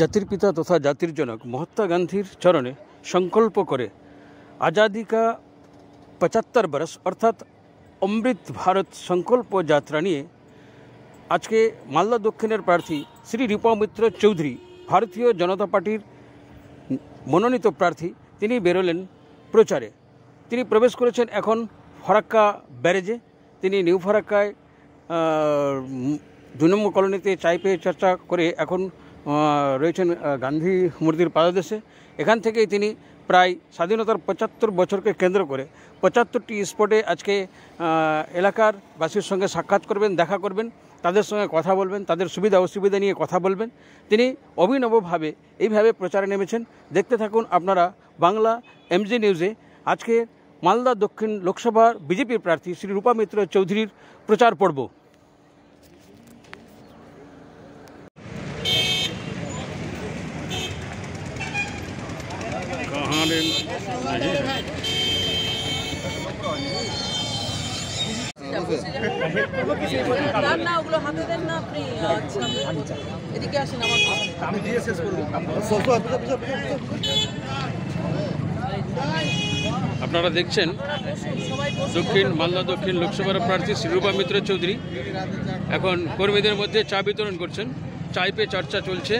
জাতির পিতা তথা জাতির জনক মহাত্মা গান্ধীর চরণে সংকল্প করে आज़ादी का 75 बरस अर्थात अमृत भारत संकल्प यात्रा निये आज के मालदा दक्षिणेर प्रार्थी श्री रूपा मित्र चौधरी भारतीय जनता पार्टीर मनोनीत प्रार्थी तिनी बेरोलेन प्रचारे। तिनी प्रवेश करेछेन एखन फराक्का ब्यारेजे। तिनी निउ फराक्काय 2 नम्बर कलोनीते चाय पे चर्चा करे एखन रयेछेन गांधी मूर्तिर पाददेशे। एखान थेकेई तिनी प्राय स्वाधीनतार 75 बछरके केंद्र करे 75टी स्पटे आज के एलाकार बासीर संगे साक्षात् करबेन, देखा करबेन, तादेर संगे कथा बोलबेन, तादेर सुविधा असुविधा निये कथा बोलबेन। तिनी अभिनवभावे एइभावे प्रचारे नेमेछेन। देखते थाकुन आपनारा बांगला एमजी निউজে आज के मालदा दक्षिण लोकसभा बीजेपी प्रार्थी श्री रूपा मित्र चौधरीर प्रचार पर्व। আপনারা দেখছেন দক্ষিণ মালদা দক্ষিণ লোকসভার প্রার্থী শ্রী রূপা মিত্র চৌধুরী এখন কর্মীদের মধ্যে চা বিতরণ করছেন। চাই পে চর্চা চলছে।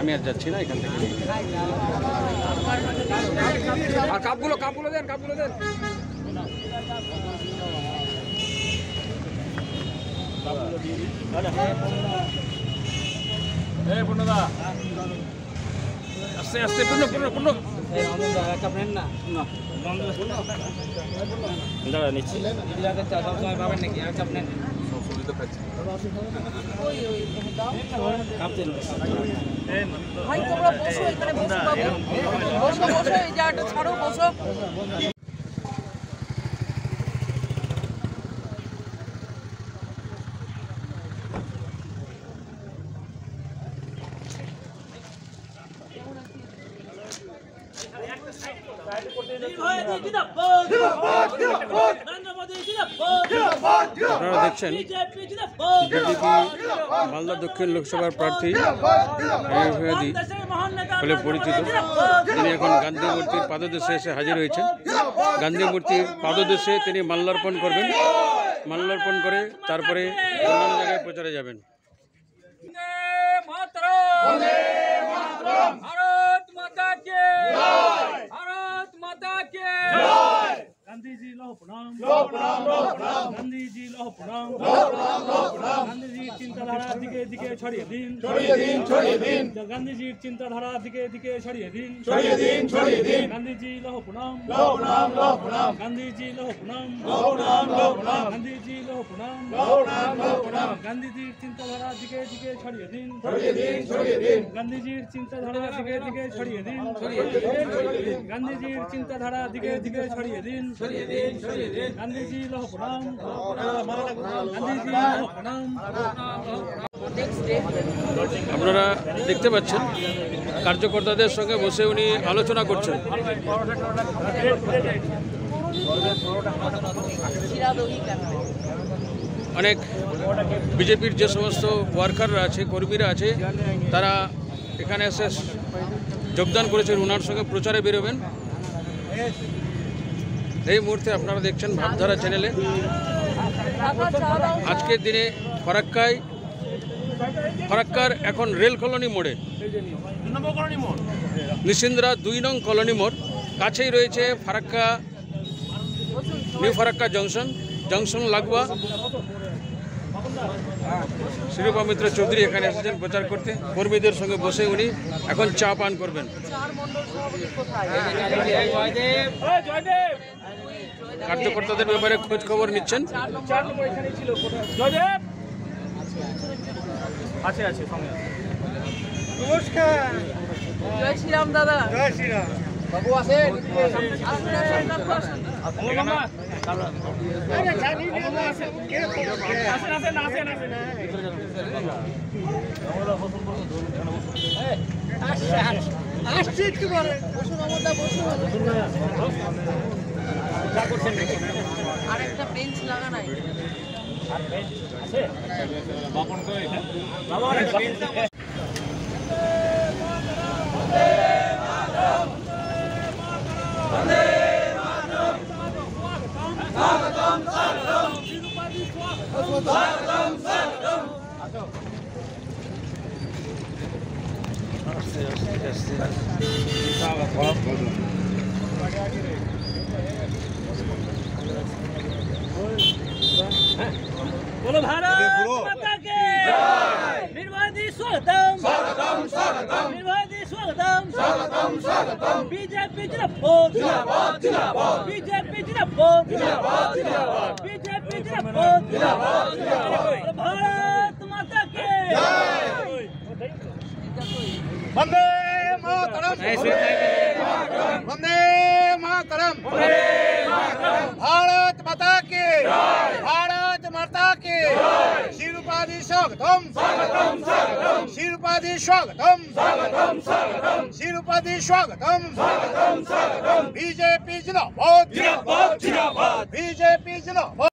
আমি আর যাচ্ছি না এখান থেকে। আর কাপগুলো দেন, কাপগুলো দেন। এই পূর্ণদা আস্তে আস্তে পূর্ণ কাপ নেন না দাঁড়া নিচ্ছি। সবসময় পাবেন নাকি আর কাপ নেন? ভাই তোমরা বসো, এখানে বসো বাবু, বসো এই জায়গাটা ছাড়ো, বসো। আপনারা দেখছেন বিজেপি মালদা দক্ষিণ লোকসভার প্রার্থী বলে পরিচিত। তিনি এখন গান্ধী মূর্তির পাদদেশে এসে হাজির হয়েছেন। গান্ধী মূর্তির পাদদেশে তিনি মাল্যার্পণ করবেন। মাল্যার্পণ করে তারপরে অন্যান্য জায়গায় প্রচারে যাবেন। गांधी जी लो प्रणाम, गांधी जी लो प्रणाम, गांधी जी चिंताधारा दिके दिके छड़िए दिन, गांधी जी चिंताधारा दिके दिके छड़िए दिन, गांधी जी लो प्रणाम, गांधी जी लो प्रणाम, गांधी जी लो प्रणाम, गांधी जी चिंताधारा दिके दिके छड़िए दिन, गांधी जी चिंताधारा दिके दिके छड़िए दिन, गांधी जी चिंताधारा दिके दिके छड़िए दिन, गांधी जी लो प्रणाम, गांधी जी लो प्रणाम। আপনারা দেখতে পাচ্ছেন কার্যকর্তাদের সঙ্গে বসে উনি আলোচনা করছেন। অনেক বিজেপির যে সমস্ত ওয়ার্কাররা আছে, কর্মীরা আছে, তারা এখানে এসে যোগদান করেছেন। ওনার সঙ্গে প্রচারে বেরোবেন। এই মুহূর্তে আপনারা দেখছেন ভাবধারা চ্যানেলে আজকের দিনে ফরাক্কার এখন রেল কলোনি মোড়ে নিশিন্দ্রা 2 নং কলোনি মোড় কাছেই রয়েছে ফারাক্কা নিউ ফারাক্কা জংশন লাগোয়া শ্রী রূপা মিত্র চৌধুরী এখানে এসেছেন প্রচার করতে। কর্মীদের সঙ্গে বসে উনি এখন চা পান করবেন। কার্যকর্তাদের ব্যাপারে খোঁজ খবর নিচ্ছেন। নমস্কার, জয় শ্রীরাম দাদা। জয় শ্রীরাম বাবু। আসেন আসছি একটু পরে। বসুন আমদা, বসুন। আর একটা বেঞ্চ লাগা নাই। बोलो भारत माता की निर्वादी स्वागतम स्वागतम स्वागतम निर्वादी स्वागतम स्वागतम स्वागतम बीजेपी जिंदाबाद जिंदाबाद जिंदाबाद बीजेपी जिंदाबाद जिंदाबाद जिंदाबाद बीजेपी जिंदाबाद जिंदाबाद जिंदाबाद भारत माता की वंदे मातरम वंदे मातरम भारत माता की भारत माता की शिरुपादी स्वागतम स्वागतम स्वागतम शिरुपादी स्वागतम स्वागतम स्वागतम शिरुपादी स्वागतम स्वागतम स्वागतम बीजेपी जिंदाबाद जिंदाबाद जिंदाबाद बीजेपी जिंदाबाद।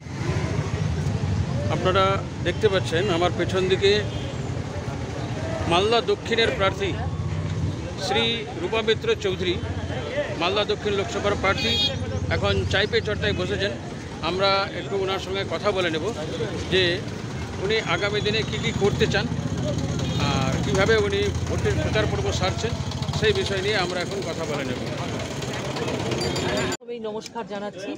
আপনারা দেখতে পাচ্ছেন আমার পেছন দিকে মালদা দক্ষিণের প্রার্থী শ্রী রূপা মিত্র চৌধুরী, মালদা দক্ষিণ লোকসভার প্রার্থী, এখন চায় পে চর্চায় বসেছেন। আমরা একটু ওনার সঙ্গে কথা বলে নেব যে উনি আগামী দিনে কী করতে চান আর কীভাবে উনি ভোটের প্রচার পর্ব সারছেন সেই বিষয় নিয়ে আমরা এখন কথা বলে নেব। নমস্কার জানাচ্ছি।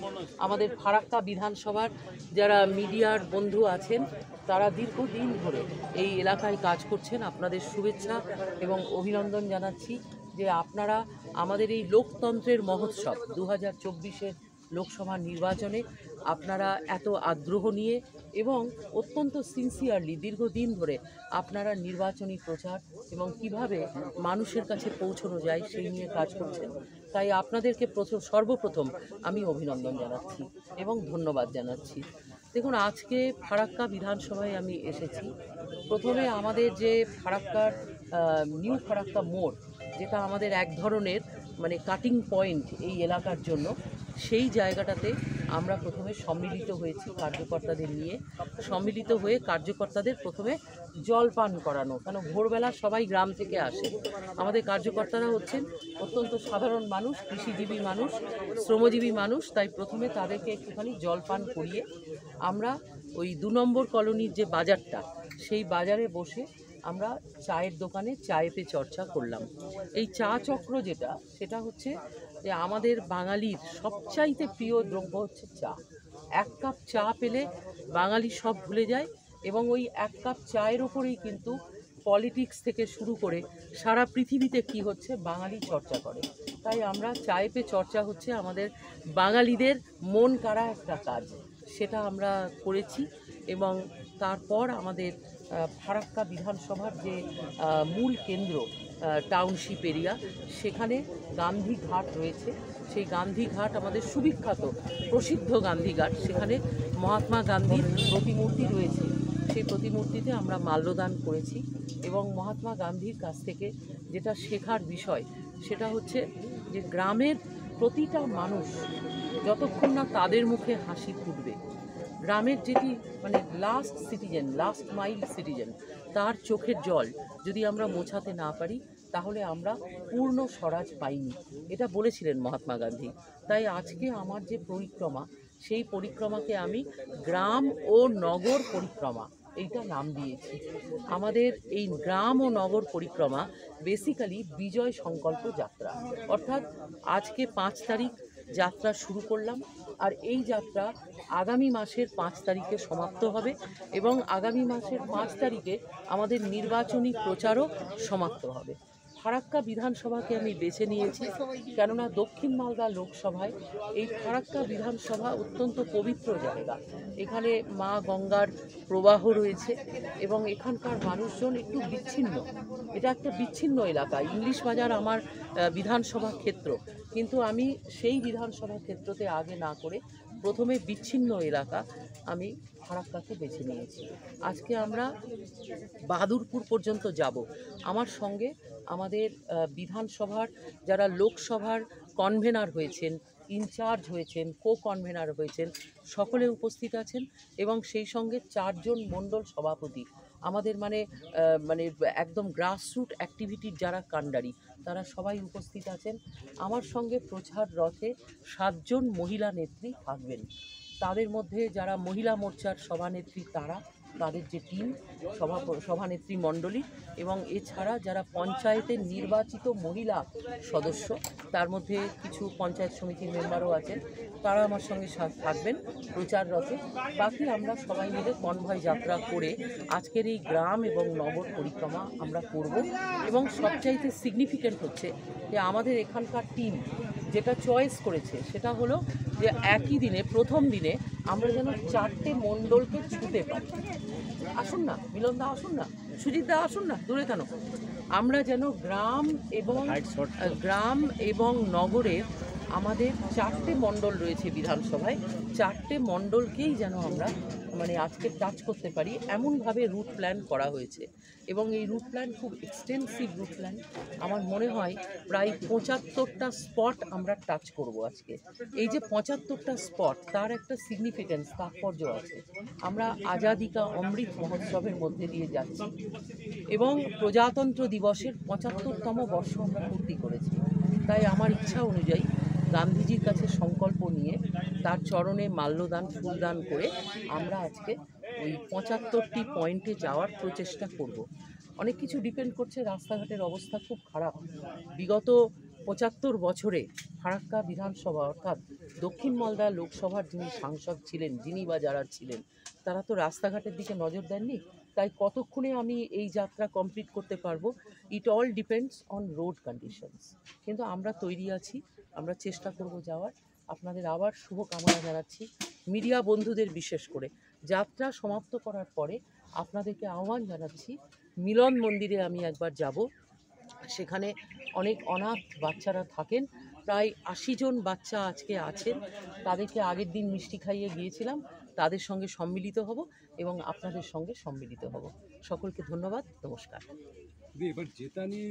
আমাদের ফারাক্কা বিধানসভার যারা মিডিয়ার বন্ধু আছেন তারা দীর্ঘদিন ধরে এই এলাকায় কাজ করছেন। আপনাদের শুভেচ্ছা এবং অভিনন্দন জানাচ্ছি যে আপনারা আমাদের এই লোকতন্ত্রের মহোৎসব 2024-এর লোকসভা নির্বাচনে আপনারা এত আগ্রহ নিয়ে এবং অত্যন্ত সিনসিয়ারলি দীর্ঘদিন ধরে আপনারা নির্বাচনী প্রচার এবং কিভাবে মানুষের কাছে পৌঁছানো যায় সেই নিয়ে কাজ করছেন। তাই আপনাদেরকে সর্বপ্রথম আমি অভিনন্দন জানাচ্ছি এবং ধন্যবাদ জানাচ্ছি। দেখুন, আজকে ফারাক্কা বিধানসভায় আমি এসেছি। প্রথমে আমাদের যে ফারাক্কার নিউ ফারাক্কা মোড়, যেটা আমাদের এক ধরনের মানে কাটিং পয়েন্ট এই এলাকার জন্য, সেই জায়গাটাতে আমরা প্রথমে সম্মিলিত হয়েছি কার্যকর্তাদের নিয়ে। সম্মিলিত হয়ে কার্যকর্তাদের প্রথমে জলপান করানো, কেন ভোরবেলা সবাই গ্রাম থেকে আসে। আমাদের কার্যকর্তারা হচ্ছেন অত্যন্ত সাধারণ মানুষ, কৃষিজীবী মানুষ, শ্রমজীবী মানুষ, তাই প্রথমে তাদেরকে একটুখানি জলপান করিয়ে আমরা ওই 2 নম্বর কলোনির যে বাজারটা, সেই বাজারে বসে আমরা চায়ের দোকানে চায় পে চর্চা করলাম। এই চা চক্র যেটা, সেটা হচ্ছে যে আমাদের বাঙালির সবচাইতে প্রিয় দ্রব্য হচ্ছে চা। 1 কাপ চা পেলে বাঙালি সব ভুলে যায় এবং ওই 1 কাপ চায়ের ওপরেই কিন্তু পলিটিক্স থেকে শুরু করে সারা পৃথিবীতে কি হচ্ছে বাঙালি চর্চা করে। তাই আমরা চায় পে চর্চা হচ্ছে আমাদের বাঙালিদের মন কাড়া একটা কাজ, সেটা আমরা করেছি। এবং তারপর আমাদের ফারাক্কা বিধানসভার যে মূল কেন্দ্র টাউনশিপ এরিয়া, সেখানে গান্ধী ঘাট রয়েছে। সেই গান্ধী ঘাট আমাদের সুবিখ্যাত প্রসিদ্ধ গান্ধী ঘাট, সেখানে মহাত্মা গান্ধীর প্রতিমূর্তি রয়েছে। সেই প্রতিমূর্তিতে আমরা মাল্যদান করেছি এবং মহাত্মা গান্ধীর কাছ থেকে যেটা শেখার বিষয় সেটা হচ্ছে যে গ্রামের প্রতিটা মানুষ যতক্ষণ না তাদের মুখে হাসি ফুটবে, গ্রামের যেটি মানে last citizen, last mile citizen, তার চোখের জল যদি আমরা মোছাতে না পারি তাহলে আমরা পূর্ণ স্বরাজ পাইনি, এটা বলেছিলেন মহাত্মা গান্ধী। তাই আজকে আমার যে পরিক্রমা, সেই পরিক্রমাকে আমি গ্রাম ও নগর পরিক্রমা এইটা নাম দিয়েছি। আমাদের এই গ্রাম ও নগর পরিক্রমা বেসিক্যালি বিজয় সংকল্প যাত্রা, অর্থাৎ আজকে 5 তারিখ যাত্রা শুরু করলাম আর এই যাত্রা আগামী মাসের 5 তারিখে সমাপ্ত হবে এবং আগামী মাসের 5 তারিখে আমাদের নির্বাচনী প্রচারও সমাপ্ত হবে। ফারাক্কা বিধানসভাকে আমি বেছে নিয়েছি কেননা দক্ষিণ মালদা লোকসভায় এই ফারাক্কা বিধানসভা অত্যন্ত পবিত্র জায়গা। এখানে মা গঙ্গার প্রবাহ রয়েছে এবং এখানকার মানুষজন একটু বিচ্ছিন্ন, এটা একটা বিচ্ছিন্ন এলাকা। ইংলিশ বাজার আমার বিধানসভা ক্ষেত্র, কিন্তু আমি সেই বিধানসভা ক্ষেত্রতে আগে না করে প্রথমে বিচ্ছিন্ন এলাকা আমি ফারাক্কাকে বেছে নিয়েছি। আজকে আমরা বাহাদুরপুর পর্যন্ত যাব। আমার সঙ্গে আমাদের বিধানসভার যারা লোকসভার কনভেনার হয়েছেন, ইনচার্জ হয়েছেন, কনভেনার হয়েছেন, সকলে উপস্থিত আছেন এবং সেই সঙ্গে 4 জন মণ্ডল সভাপতি আমাদের মানে একদম গ্রাসরুট অ্যাক্টিভিটির যারা কাণ্ডারি তারা সবাই উপস্থিত আছেন। আমার সঙ্গে প্রচার রথে 7 জন মহিলা নেত্রী থাকবেন। তাদের মধ্যে যারা মহিলা মোর্চার সভানেত্রী তাদের যে টিম সভানেত্রী মণ্ডলী এবং এছাড়া যারা পঞ্চায়েতের নির্বাচিত মহিলা সদস্য, তার মধ্যে কিছু পঞ্চায়েত সমিতির মেম্বারও আছেন, তারা আমার সঙ্গে থাকবেন প্রচার রথে। বাকি আমরা সবাই মিলে কনভয় যাত্রা করে আজকের এই গ্রাম এবং নগর পরিক্রমা আমরা করব। এবং সবচাইতে সিগনিফিক্যান্ট হচ্ছে যে আমাদের এখানকার টিম যেটা চয়েস করেছে সেটা হলো যে একই দিনে প্রথম দিনে আমরা যেন 4টে মণ্ডলকে ছুঁতে পারি। আসুন না মিলনদা, আসুন না সুজিতদা, আসুন না, দূরে কেন। আমরা যেন গ্রাম এবং নগরে আমাদের 4টে মণ্ডল রয়েছে বিধানসভায়, 4টে মণ্ডলকেই যেন আমরা আজকে টাচ করতে পারি এমনভাবে রুট প্ল্যান করা হয়েছে। এবং এই রুট প্ল্যান খুব এক্সটেন্সিভ রুট প্ল্যান। আমার মনে হয় প্রায় 75টা স্পট আমরা টাচ করব আজকে। এই যে 75টা স্পট, তার একটা সিগনিফিক্যান্স, তাৎপর্য আছে। আমরা আজাদি কা অমৃত মহোৎসবের মধ্যে দিয়ে যাচ্ছি এবং প্রজাতন্ত্র দিবসের 75তম বর্ষ আমরা পূর্তি করেছি। তাই আমার ইচ্ছা অনুযায়ী গান্ধীজির কাছে সংকল্প নিয়ে তার চরণে মাল্যদান ফুলদান করে আমরা আজকে ওই 75টি পয়েন্টে যাওয়ার প্রচেষ্টা করব। অনেক কিছু ডিপেন্ড করছে, রাস্তাঘাটের অবস্থা খুব খারাপ। বিগত 75 বছরে ফারাক্কা বিধানসভা অর্থাৎ দক্ষিণ মালদা লোকসভার যিনি সাংসদ ছিলেন, যিনি বা যারা ছিলেন, তারা তো রাস্তাঘাটের দিকে নজর দেননি। তাই কতক্ষণে আমি এই যাত্রা কমপ্লিট করতে পারবো, it all depends on road conditions. কিন্তু আমরা তৈরি আছি, আমরা চেষ্টা করব যাওয়ার। আপনাদের আবার শুভকামনা জানাচ্ছি, মিডিয়া বন্ধুদের বিশেষ করে। যাত্রা সমাপ্ত করার পরে আপনাদেরকে আহ্বান জানাচ্ছি, মিলন মন্দিরে আমি একবার যাব। সেখানে অনেক অনাথ বাচ্চারা থাকেন, প্রায় 80 জন বাচ্চা আজকে আছেন। তাদেরকে আগের দিন মিষ্টি খাইয়ে গিয়েছিলাম, তাদের সঙ্গে সম্মিলিত হব এবং আপনাদের সঙ্গে সম্মিলিত হব। সকলকে ধন্যবাদ, নমস্কার। এবার জেতা নিয়ে